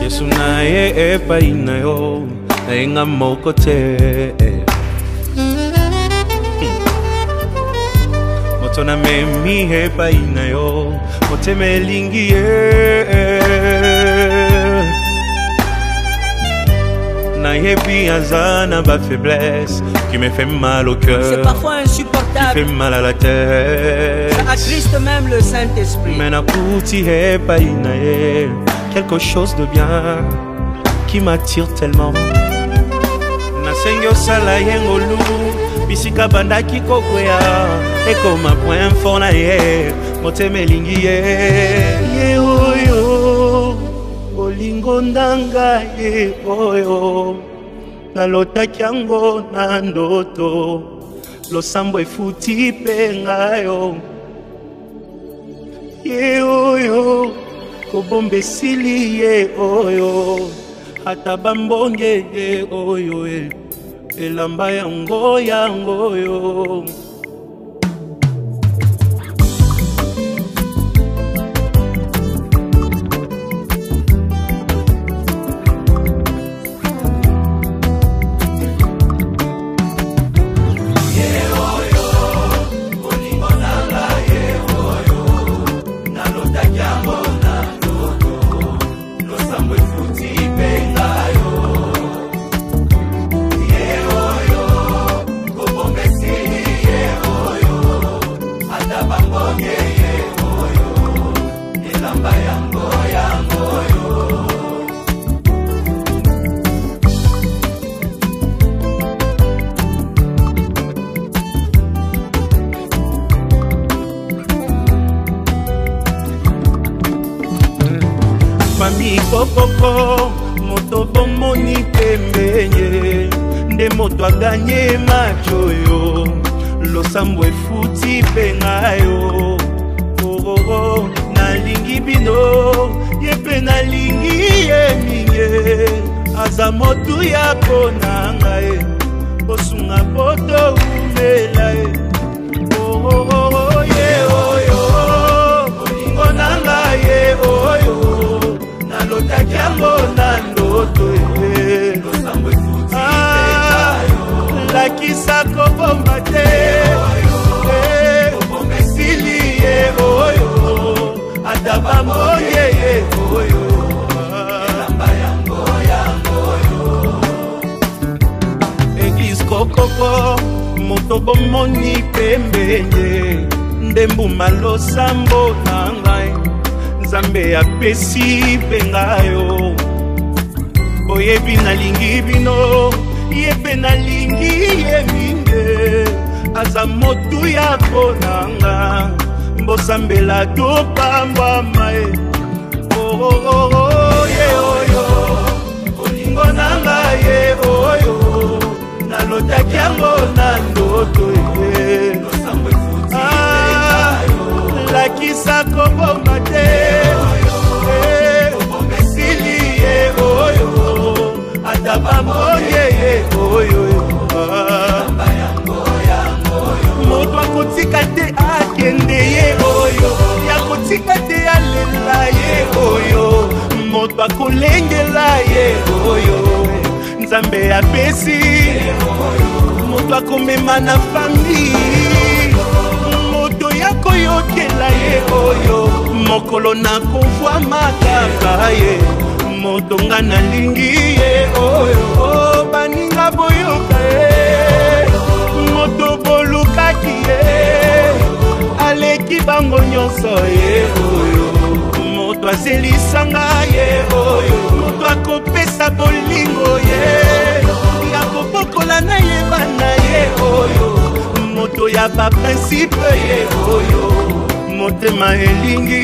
Yesu na ye epai na yo Enga moko te Moto na memi epai na yo Mote melingi ye Na yebi azana ba faiblesse Qui me fait mal au cœur. C'est parfois insupportable. Qui fait mal à la tête. Ça attriste même le Saint-Esprit. Mais nakuti he painae quelque chose de bien qui m'attire tellement. Nasengo sala yengolu bisika bandaki kokwea eko ma point fort na ye moteme lingi ye oyo olingo ndanga ye oyo nalotaki yango na ndoto losambo efuti pe ngayo ye oyo kobombe sili ye oyo ata bambonge ye oyo elamba yango yo Mami kokoko moto bomoni pembenye nde moto aganye macho yo losambo efuti pengayo oh nalingi bino yepe nalingi ye minge aza motu ya ponanga e osunga poto umela e oh ye oyo olingo nanga ye oyo nalotaki yango na ndoto losambo efuti lakisa kobomba te kobomba esili ye oyo ata bamonye ye oyo elamba yango yo eglise kokoko moto bomoni pembenye nde mbuma losambo na ngai Nzambe apesi pengayo oyebi nalingi bino yepe nalingi ye minge aza motu ya konanga mbosambela topambwama ye ye oyo olingo nanga ye oyo nalotaki yango na ndoto ye lakisa kobomba te kobomba esili ye oyo ata bamonye ye oyo moto akotika te akende ye oyo yakotika te alela ye oyo moto akolengela ye oyo Nzambe apesi moto akomema na famille koyokela ye oyo mokolo na kovwa makaka ye moto nga nalingi ye oyo baninga boyoka ye moto bolukaki ye aleki bango nyonso ye oyo moto azelisanga ye oyo moto akopesa bolingo ye yakobokola na ye bana ye oyo moto ya ba principe ye oyo motema elingi